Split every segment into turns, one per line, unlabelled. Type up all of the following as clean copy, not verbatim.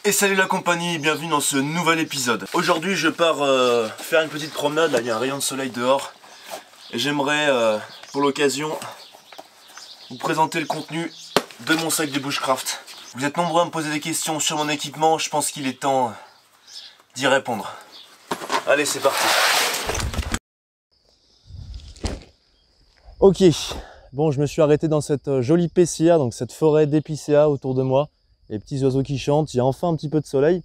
Et salut la compagnie, bienvenue dans ce nouvel épisode. Aujourd'hui je pars faire une petite promenade, là il y a un rayon de soleil dehors. Et j'aimerais pour l'occasion vous présenter le contenu de mon sac de bushcraft. Vous êtes nombreux à me poser des questions sur mon équipement, je pense qu'il est temps d'y répondre. Allez, c'est parti. Ok, bon, je me suis arrêté dans cette jolie PCA, donc cette forêt d'épicéas autour de moi. Les petits oiseaux qui chantent, il y a enfin un petit peu de soleil.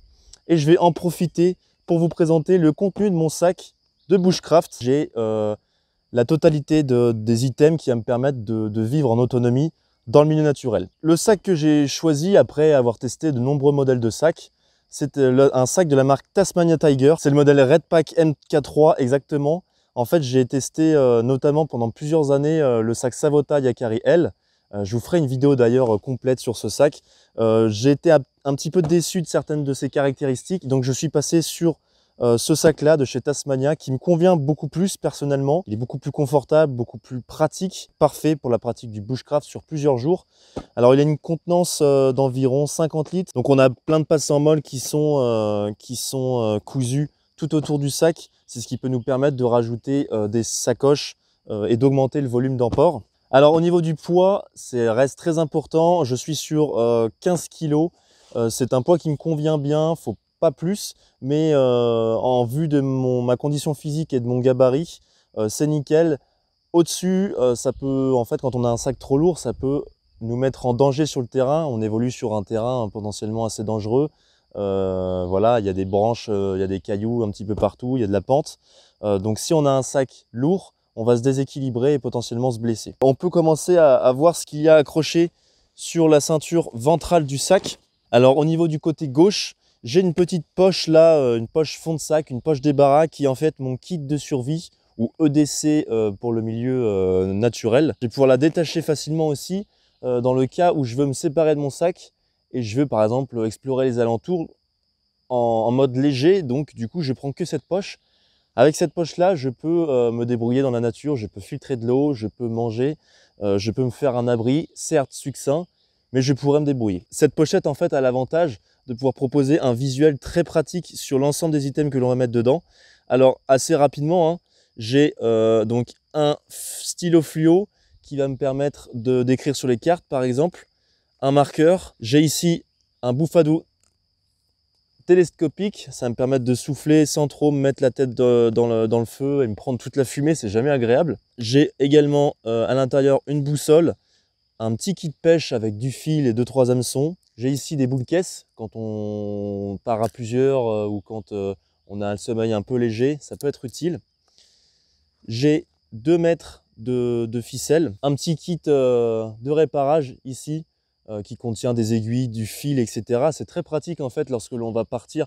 Et je vais en profiter pour vous présenter le contenu de mon sac de bushcraft. J'ai la totalité des items qui va me permettre de vivre en autonomie dans le milieu naturel. Le sac que j'ai choisi après avoir testé de nombreux modèles de sacs, c'est un sac de la marque Tasmania Tiger. C'est le modèle Redpack MK3 exactement. En fait, j'ai testé notamment pendant plusieurs années le sac Savota Yakari L. Je vous ferai une vidéo d'ailleurs complète sur ce sac. J'ai été un petit peu déçu de certaines de ses caractéristiques, donc je suis passé sur ce sac-là de chez Tasmania qui me convient beaucoup plus personnellement. Il est beaucoup plus confortable, beaucoup plus pratique, parfait pour la pratique du bushcraft sur plusieurs jours. Alors il a une contenance d'environ 50 litres, donc on a plein de passes en molle qui sont cousus tout autour du sac. C'est ce qui peut nous permettre de rajouter des sacoches et d'augmenter le volume d'emport. Alors au niveau du poids, ça reste très important. Je suis sur 15 kg. C'est un poids qui me convient bien, faut pas plus. Mais en vue de ma condition physique et de mon gabarit, c'est nickel. Au-dessus, ça peut, en fait, quand on a un sac trop lourd, ça peut nous mettre en danger sur le terrain. On évolue sur un terrain potentiellement assez dangereux. Voilà, il y a des branches, il y a des cailloux un petit peu partout, il y a de la pente. Donc si on a un sac lourd, on va se déséquilibrer et potentiellement se blesser. On peut commencer à voir ce qu'il y a accroché sur la ceinture ventrale du sac. Alors au niveau du côté gauche, j'ai une petite poche là, une poche fond de sac, une poche débarras qui est en fait mon kit de survie ou EDC pour le milieu naturel. Je vais pouvoir la détacher facilement aussi dans le cas où je veux me séparer de mon sac et je veux par exemple explorer les alentours en mode léger. Donc du coup je prends que cette poche. Avec cette poche-là, je peux me débrouiller dans la nature, je peux filtrer de l'eau, je peux manger, je peux me faire un abri, certes succinct, mais je pourrais me débrouiller. Cette pochette, en fait, a l'avantage de pouvoir proposer un visuel très pratique sur l'ensemble des items que l'on va mettre dedans. Alors, assez rapidement, hein, j'ai donc un stylo fluo qui va me permettre d'écrire sur les cartes, par exemple, un marqueur. J'ai ici un bouffadou télescopique, ça va me permettre de souffler sans trop me mettre la tête dans le feu et me prendre toute la fumée, c'est jamais agréable. J'ai également à l'intérieur une boussole, un petit kit de pêche avec du fil et 2-3 hameçons. J'ai ici des boules caisses quand on part à plusieurs ou quand on a un sommeil un peu léger, ça peut être utile. J'ai 2 mètres de ficelle, un petit kit de réparage ici, qui contient des aiguilles, du fil, etc. C'est très pratique en fait lorsque l'on va partir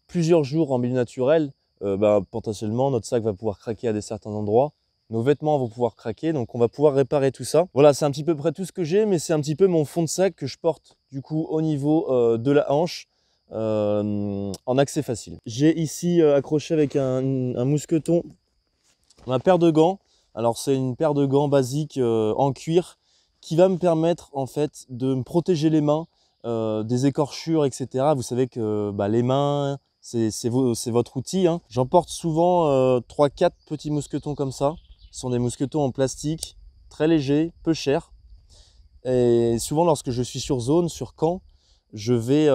plusieurs jours en milieu naturel. Potentiellement notre sac va pouvoir craquer à certains endroits, nos vêtements vont pouvoir craquer, donc on va pouvoir réparer tout ça. Voilà, c'est un petit peu près tout ce que j'ai, mais c'est un petit peu mon fond de sac que je porte du coup au niveau de la hanche en accès facile. J'ai ici accroché avec un mousqueton ma paire de gants. Alors c'est une paire de gants basique en cuir qui va me permettre en fait de me protéger les mains des écorchures, etc. Vous savez que les mains, c'est votre outil, hein. J'en porte souvent 3-4 petits mousquetons comme ça. Ce sont des mousquetons en plastique, très légers, peu chers. Et souvent lorsque je suis sur zone, sur camp, je vais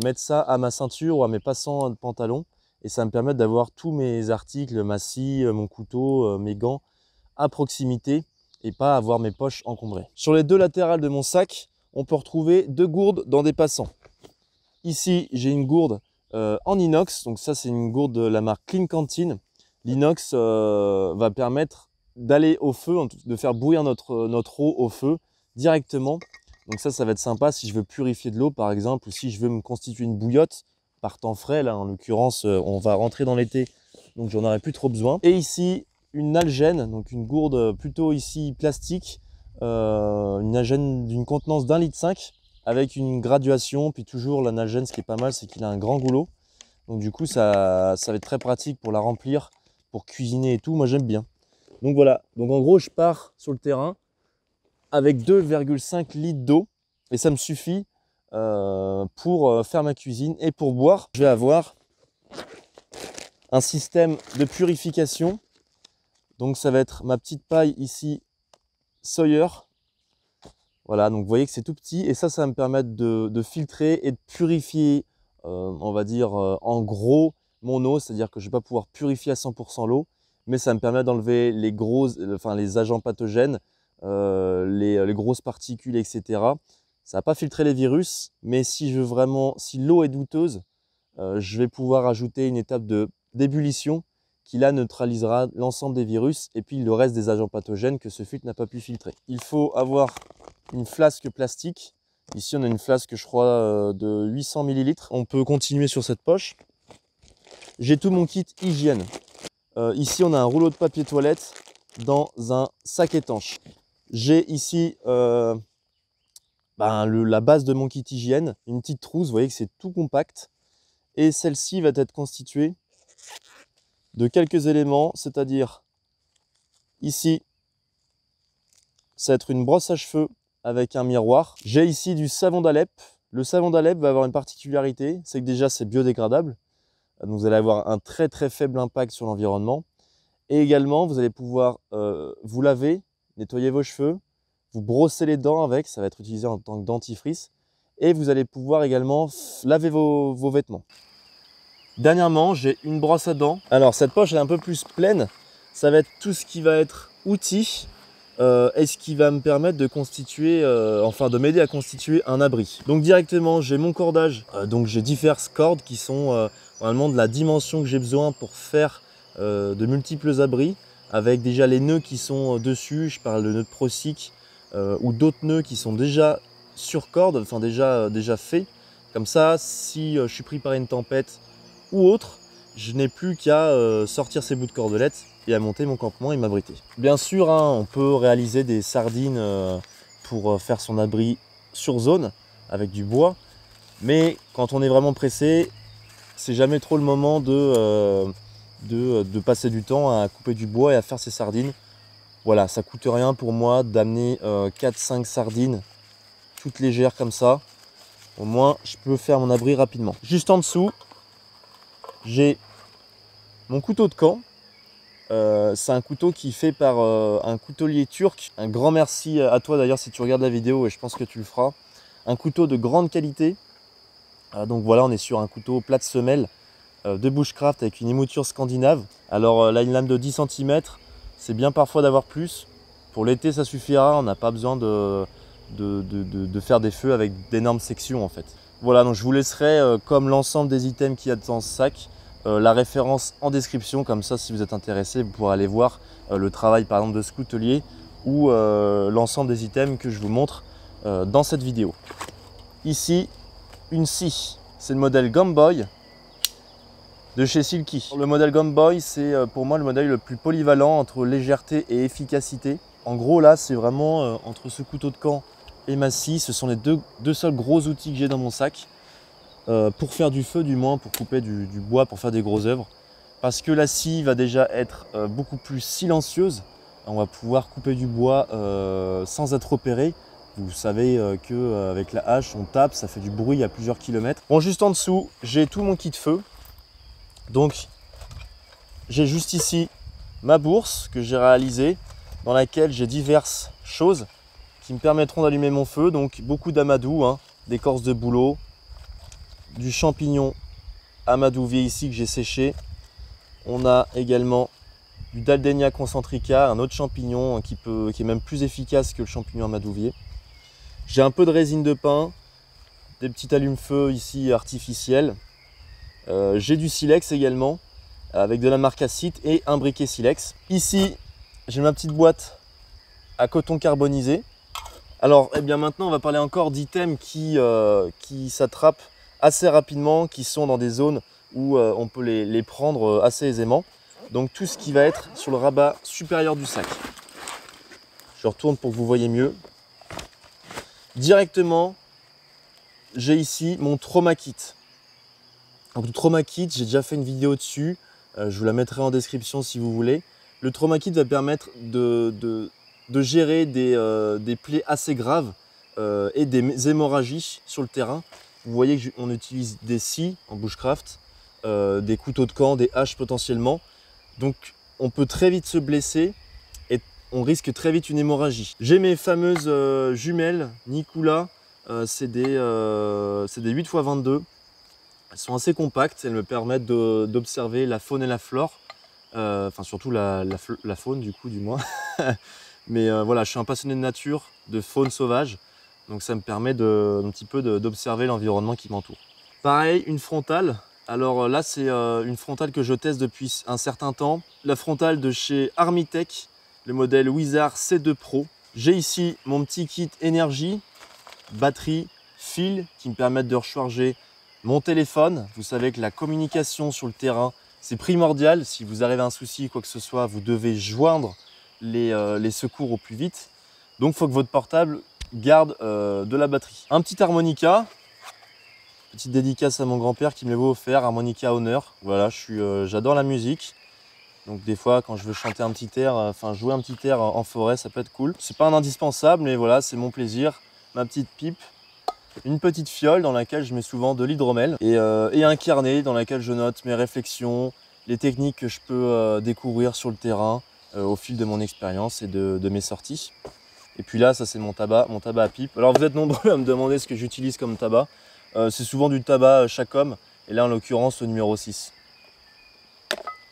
mettre ça à ma ceinture ou à mes passants de pantalon. Et ça me permet d'avoir tous mes articles, ma scie, mon couteau, mes gants à proximité et pas avoir mes poches encombrées. Sur les 2 latérales de mon sac, on peut retrouver 2 gourdes dans des passants. Ici, j'ai une gourde en inox, donc ça c'est une gourde de la marque Clean Canteen. L'inox va permettre d'aller au feu, de faire bouillir notre eau au feu directement. Donc ça va être sympa si je veux purifier de l'eau par exemple, ou si je veux me constituer une bouillotte par temps frais. Là en l'occurrence, on va rentrer dans l'été, donc j'en aurai plus trop besoin. Et ici, une algène, donc une gourde plutôt ici plastique, une algène d'une contenance d'1,5 litre avec une graduation. Puis toujours la algène, ce qui est pas mal, c'est qu'il a un grand goulot, donc du coup ça va être très pratique pour la remplir, pour cuisiner et tout. Moi j'aime bien. Donc voilà, donc en gros je pars sur le terrain avec 2,5 litres d'eau et ça me suffit pour faire ma cuisine. Et pour boire, je vais avoir un système de purification. Donc ça va être ma petite paille ici, Sawyer. Voilà, donc vous voyez que c'est tout petit. Et ça va me permettre de filtrer et de purifier, on va dire en gros, mon eau. C'est-à-dire que je ne vais pas pouvoir purifier à 100% l'eau, mais ça me permet d'enlever les agents pathogènes, les grosses particules, etc. Ça ne va pas filtrer les virus, mais si l'eau est douteuse, je vais pouvoir ajouter une étape d'ébullition qui là neutralisera l'ensemble des virus et puis le reste des agents pathogènes que ce filtre n'a pas pu filtrer. Il faut avoir une flasque plastique. Ici on a une flasque, je crois, de 800 ml. On peut continuer sur cette poche. J'ai tout mon kit hygiène. Ici on a un rouleau de papier toilette dans un sac étanche. J'ai ici la base de mon kit hygiène, une petite trousse, vous voyez que c'est tout compact. Et celle-ci va être constituée de quelques éléments, c'est-à-dire ici, ça va être une brosse à cheveux avec un miroir. J'ai ici du savon d'Alep. Le savon d'Alep va avoir une particularité, c'est que déjà c'est biodégradable. Donc vous allez avoir un très très faible impact sur l'environnement. Et également, vous allez pouvoir vous laver, nettoyer vos cheveux, vous brosser les dents avec, ça va être utilisé en tant que dentifrice. Et vous allez pouvoir également laver vos vêtements. Dernièrement, j'ai une brosse à dents. Alors cette poche est un peu plus pleine. Ça va être tout ce qui va être outils et ce qui va me permettre de constituer, de m'aider à constituer un abri. Donc directement, j'ai mon cordage. Donc j'ai diverses cordes qui sont vraiment de la dimension que j'ai besoin pour faire de multiples abris. Avec déjà les nœuds qui sont dessus. Je parle de nœuds de Procyc ou d'autres nœuds qui sont déjà sur corde, enfin déjà faits. Comme ça, si je suis pris par une tempête ou autre, je n'ai plus qu'à sortir ces bouts de cordelette et à monter mon campement et m'abriter. Bien sûr, on peut réaliser des sardines pour faire son abri sur zone avec du bois, mais quand on est vraiment pressé, c'est jamais trop le moment de passer du temps à couper du bois et à faire ses sardines. Voilà, ça coûte rien pour moi d'amener 4-5 sardines toutes légères comme ça. Au moins, je peux faire mon abri rapidement. Juste en dessous, j'ai mon couteau de camp. C'est un couteau qui est fait par un coutelier turc. Un grand merci à toi d'ailleurs si tu regardes la vidéo et je pense que tu le feras. Un couteau de grande qualité. Donc voilà, on est sur un couteau plate semelle de bushcraft avec une émouture scandinave. Alors là, une lame de 10 cm, c'est bien parfois d'avoir plus. Pour l'été, ça suffira. On n'a pas besoin de faire des feux avec d'énormes sections en fait. Voilà, donc je vous laisserai comme l'ensemble des items qu'il y a dans ce sac, la référence en description, comme ça si vous êtes intéressé, vous pourrez aller voir le travail par exemple de ce coutelier ou l'ensemble des items que je vous montre dans cette vidéo. Ici, une scie, c'est le modèle Gameboy de chez Silky. Le modèle Gameboy, c'est pour moi le modèle le plus polyvalent entre légèreté et efficacité. En gros là, c'est vraiment entre ce couteau de camp et ma scie, ce sont les deux seuls gros outils que j'ai dans mon sac. Pour faire du feu du moins, pour couper du bois, pour faire des grosses œuvres. Parce que la scie va déjà être beaucoup plus silencieuse. On va pouvoir couper du bois sans être repéré. Vous savez qu'avec la hache, on tape, ça fait du bruit à plusieurs kilomètres. Bon, juste en dessous, j'ai tout mon kit feu. Donc, j'ai juste ici ma bourse que j'ai réalisée, dans laquelle j'ai diverses choses qui me permettront d'allumer mon feu. Donc, beaucoup d'amadou, d'écorce de bouleau, du champignon amadouvier ici que j'ai séché. On a également du Daldenia concentrica, un autre champignon qui est même plus efficace que le champignon amadouvier. J'ai un peu de résine de pin, des petits allume-feu ici artificiels. J'ai du silex également, avec de la marque Acite et un briquet silex. Ici, j'ai ma petite boîte à coton carbonisé. Alors, eh bien maintenant, on va parler encore d'items qui s'attrapent assez rapidement, qui sont dans des zones où on peut les prendre assez aisément. Donc tout ce qui va être sur le rabat supérieur du sac. Je retourne pour que vous voyez mieux. Directement, j'ai ici mon trauma kit. Donc le trauma kit, j'ai déjà fait une vidéo dessus. Je vous la mettrai en description si vous voulez. Le trauma kit va permettre de gérer des plaies assez graves ait des hémorragies sur le terrain. Vous voyez qu'on utilise des scies en bushcraft, des couteaux de camp, des haches potentiellement. Donc on peut très vite se blesser et on risque très vite une hémorragie. J'ai mes fameuses jumelles Nikula, c'est des 8x22. Elles sont assez compactes, elles me permettent d'observer la faune et la flore, enfin surtout la faune du coup du moins. Mais voilà, je suis un passionné de nature, de faune sauvage, donc ça me permet un petit peu d'observer l'environnement qui m'entoure. Pareil, une frontale. Alors là, c'est une frontale que je teste depuis un certain temps. La frontale de chez Armitech, le modèle Wizard C2 Pro. J'ai ici mon petit kit énergie, batterie, fil qui me permettent de recharger mon téléphone. Vous savez que la communication sur le terrain, c'est primordial. Si vous arrivez à un souci, quoi que ce soit, vous devez joindre les secours au plus vite. Donc, il faut que votre portable garde de la batterie. Un petit harmonica. Petite dédicace à mon grand-père qui me l'avait offert, harmonica honneur. Voilà, j'adore la musique. Donc des fois, quand je veux chanter un petit air, enfin jouer un petit air en forêt, ça peut être cool. C'est pas un indispensable, mais voilà, c'est mon plaisir. Ma petite pipe, une petite fiole dans laquelle je mets souvent de l'hydromel et un carnet dans lequel je note mes réflexions, les techniques que je peux découvrir sur le terrain au fil de mon expérience et de mes sorties. Et puis là, ça c'est mon tabac à pipe. Alors vous êtes nombreux à me demander ce que j'utilise comme tabac. C'est souvent du tabac Chacom, et là en l'occurrence le numéro 6.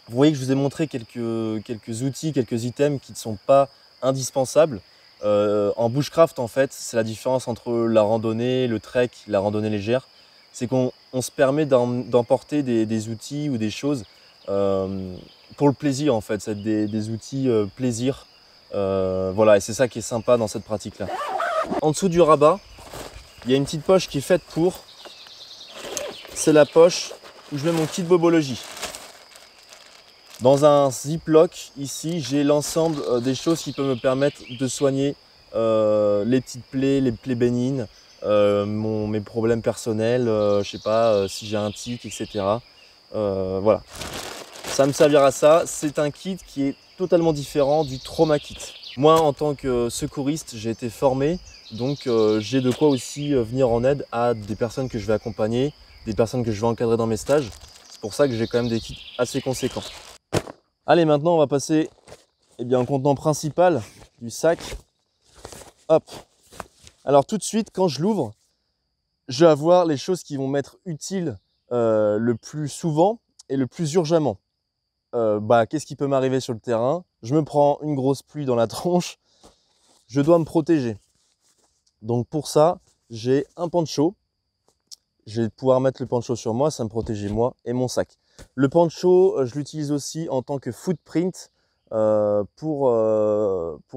Vous voyez que je vous ai montré quelques outils, quelques items qui ne sont pas indispensables. En bushcraft, en fait, c'est la différence entre la randonnée, le trek, la randonnée légère. C'est qu'on se permet d'emporter des outils ou des choses pour le plaisir, en fait. C'est des outils plaisir. Voilà, et c'est ça qui est sympa dans cette pratique-là. En dessous du rabat, il y a une petite poche qui est faite pour. C'est la poche où je mets mon kit bobologie. Dans un ziploc, ici, j'ai l'ensemble des choses qui peuvent me permettre de soigner les petites plaies, les plaies bénignes, mes problèmes personnels, je sais pas, si j'ai un tic, etc. Voilà. Ça me servira à ça. C'est un kit qui est totalement différent du trauma kit. Moi, en tant que secouriste, j'ai été formé, donc j'ai de quoi aussi venir en aide à des personnes que je vais accompagner, des personnes que je vais encadrer dans mes stages. C'est pour ça que j'ai quand même des kits assez conséquents. Allez, maintenant on va passer au contenant principal du sac. Hop. Alors tout de suite, quand je l'ouvre, je vais avoir les choses qui vont m'être utiles le plus souvent et le plus urgemment. Qu'est-ce qui peut m'arriver sur le terrain? Je me prends une grosse pluie dans la tronche, je dois me protéger. Donc pour ça, j'ai un poncho. Je vais pouvoir mettre le poncho sur moi, ça me protéger moi et mon sac. Le poncho, je l'utilise aussi en tant que footprint pour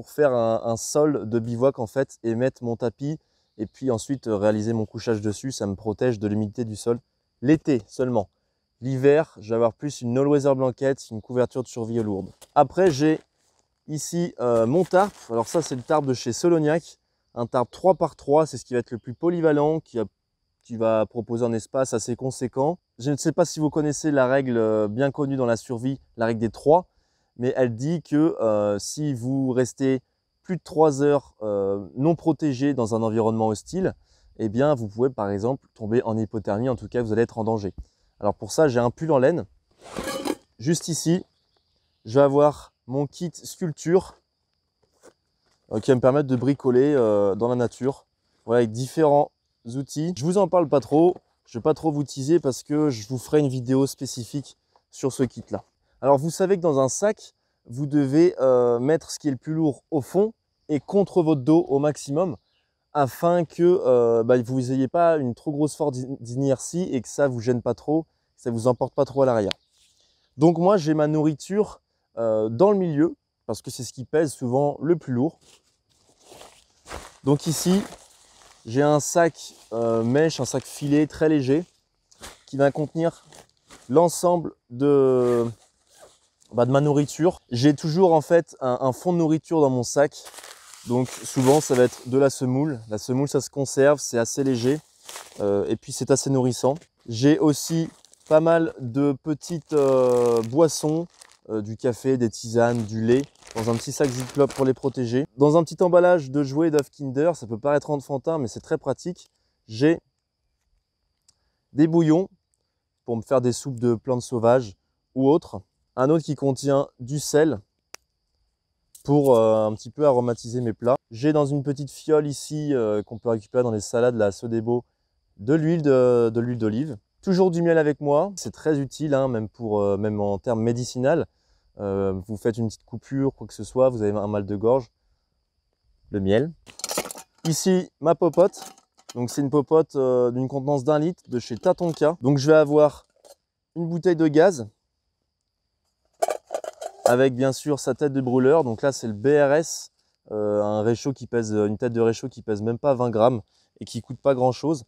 faire un sol de bivouac en fait et mettre mon tapis et puis ensuite réaliser mon couchage dessus. Ça me protège de l'humidité du sol l'été seulement. L'hiver, je vais avoir plus une all-weather blanket, une couverture de survie lourde. Après, j'ai ici mon tarp. Alors ça, c'est le tarp de chez Soloniac. Un tarp 3x3, c'est ce qui va être le plus polyvalent, qui va proposer un espace assez conséquent. Je ne sais pas si vous connaissez la règle bien connue dans la survie, la règle des 3, mais elle dit que si vous restez plus de 3 heures non protégé dans un environnement hostile, eh bien vous pouvez par exemple tomber en hypothermie, en tout cas vous allez être en danger. Alors pour ça, j'ai un pull en laine. Juste ici, je vais avoir mon kit sculpture qui va me permettre de bricoler dans la nature. Voilà, avec différents outils. Je vous en parle pas trop, je vais pas trop vous teaser parce que je vous ferai une vidéo spécifique sur ce kit là. Alors vous savez que dans un sac, vous devez mettre ce qui est le plus lourd au fond et contre votre dos au maximum afin que vous n'ayez pas une trop grosse force d'inertie et que ça vous gêne pas trop, que ça vous emporte pas trop à l'arrière. Donc moi j'ai ma nourriture dans le milieu parce que c'est ce qui pèse souvent le plus lourd. Donc ici, j'ai un sac mèche, un sac filet très léger qui va contenir l'ensemble de ma nourriture. J'ai toujours en fait un fond de nourriture dans mon sac. Donc souvent ça va être de la semoule. La semoule ça se conserve, c'est assez léger et puis c'est assez nourrissant. J'ai aussi pas mal de petites boissons, du café, des tisanes, du lait, dans un petit sac Ziploc pour les protéger. Dans un petit emballage de jouets d'œufs Kinder, ça peut paraître enfantin, mais c'est très pratique. J'ai des bouillons pour me faire des soupes de plantes sauvages ou autres. Un autre qui contient du sel pour un petit peu aromatiser mes plats. J'ai dans une petite fiole ici qu'on peut récupérer dans les salades, la Sodebo, de l'huile d'olive. Toujours du miel avec moi, c'est très utile, hein, même en termes médicinal. Vous faites une petite coupure, quoi que ce soit, vous avez un mal de gorge, le miel. Ici, ma popote. Donc c'est une popote d'une contenance d'1 litre de chez Tatonka. Donc je vais avoir une bouteille de gaz avec bien sûr sa tête de brûleur. Donc là c'est le BRS, un réchaud qui pèse, une tête de réchaud qui pèse même pas 20 grammes et qui coûte pas grand chose.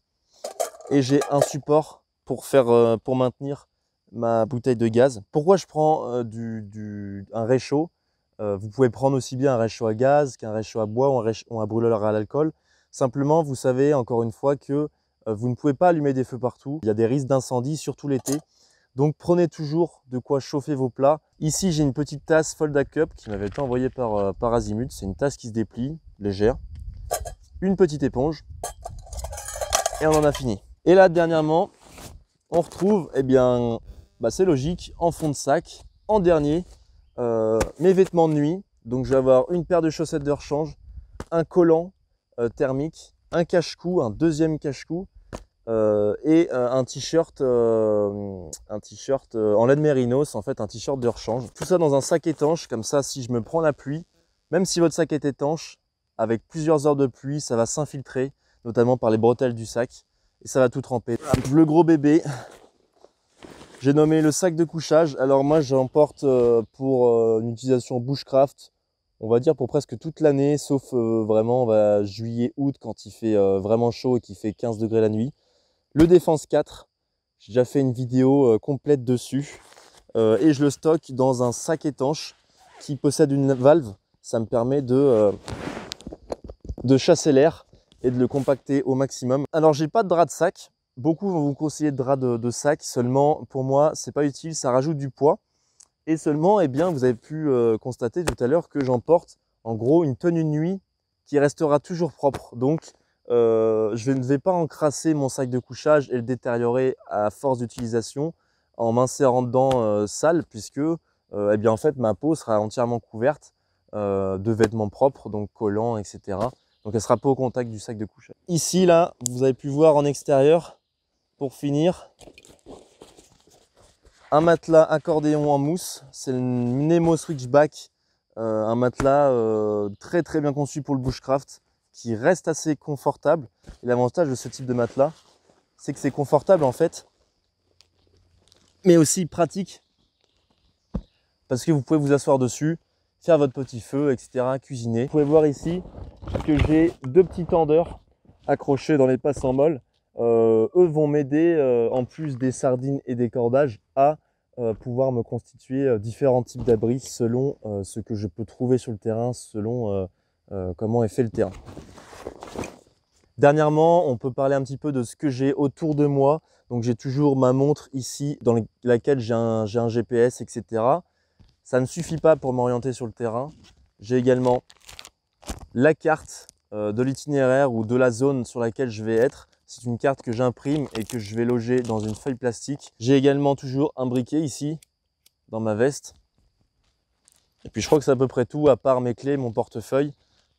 Et j'ai un support pour maintenir ma bouteille de gaz. Pourquoi je prends un réchaud? Vous pouvez prendre aussi bien un réchaud à gaz qu'un réchaud à bois ou un brûleur à l'alcool. Simplement, vous savez encore une fois que vous ne pouvez pas allumer des feux partout. Il y a des risques d'incendie, surtout l'été. Donc prenez toujours de quoi chauffer vos plats. Ici, j'ai une petite tasse Folda Cup qui m'avait été envoyée par Azimut. C'est une tasse qui se déplie, légère. Une petite éponge. Et on en a fini. Et là, dernièrement, on retrouve, eh bien, c'est logique, en fond de sac, en dernier, mes vêtements de nuit. Donc je vais avoir une paire de chaussettes de rechange, un collant thermique, un cache-cou, un deuxième cache-cou et un t-shirt en laine mérinos, en fait un t-shirt de rechange. Tout ça dans un sac étanche, comme ça si je me prends la pluie, même si votre sac est étanche, avec plusieurs heures de pluie, ça va s'infiltrer, notamment par les bretelles du sac, et ça va tout tremper. Le gros bébé, j'ai nommé le sac de couchage. Alors moi j'emporte pour une utilisation bushcraft, on va dire pour presque toute l'année, sauf vraiment juillet, août quand il fait vraiment chaud et qu'il fait 15 degrés la nuit. Le Défense 4, j'ai déjà fait une vidéo complète dessus et je le stocke dans un sac étanche qui possède une valve. Ça me permet de chasser l'air et de le compacter au maximum. Alors j'ai pas de drap de sac. Beaucoup vont vous conseiller de drap de sac, seulement pour moi c'est pas utile, ça rajoute du poids. Et seulement, eh bien, vous avez pu constater tout à l'heure que j'emporte en gros une tenue de nuit qui restera toujours propre. Donc je ne vais pas encrasser mon sac de couchage et le détériorer à force d'utilisation en m'insérant dedans sale, puisque eh bien, en fait ma peau sera entièrement couverte de vêtements propres, donc collants, etc. Donc elle ne sera pas au contact du sac de couchage. Ici, là, vous avez pu voir en extérieur, pour finir, un matelas accordéon en mousse. C'est le Nemo Switchback, un matelas très très bien conçu pour le bushcraft, qui reste assez confortable. Et l'avantage de ce type de matelas, c'est que c'est confortable en fait, mais aussi pratique, parce que vous pouvez vous asseoir dessus, faire votre petit feu, etc., cuisiner. Vous pouvez voir ici que j'ai 2 petits tendeurs accrochés dans les passes en molle. Eux vont m'aider, en plus des sardines et des cordages, à pouvoir me constituer différents types d'abris selon ce que je peux trouver sur le terrain, selon comment est fait le terrain. Dernièrement, on peut parler un petit peu de ce que j'ai autour de moi. Donc j'ai toujours ma montre ici dans laquelle j'ai un GPS, etc. Ça ne suffit pas pour m'orienter sur le terrain. J'ai également la carte de l'itinéraire ou de la zone sur laquelle je vais être. C'est une carte que j'imprime et que je vais loger dans une feuille plastique. J'ai également toujours un briquet ici, dans ma veste. Et puis je crois que c'est à peu près tout, à part mes clés, mon portefeuille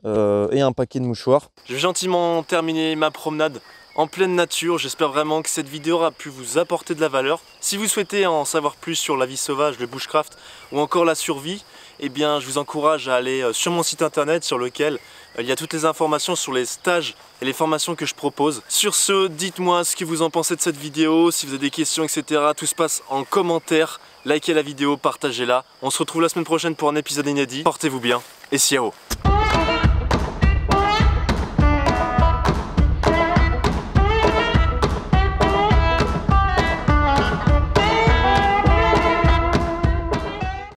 et un paquet de mouchoirs. Je vais gentiment terminer ma promenade en pleine nature. J'espère vraiment que cette vidéo aura pu vous apporter de la valeur. Si vous souhaitez en savoir plus sur la vie sauvage, le bushcraft ou encore la survie, eh bien, je vous encourage à aller sur mon site internet sur lequel il y a toutes les informations sur les stages et les formations que je propose. Sur ce, dites-moi ce que vous en pensez de cette vidéo, si vous avez des questions, etc. Tout se passe en commentaire. Likez la vidéo, partagez-la. On se retrouve la semaine prochaine pour un épisode inédit. Portez-vous bien et ciao.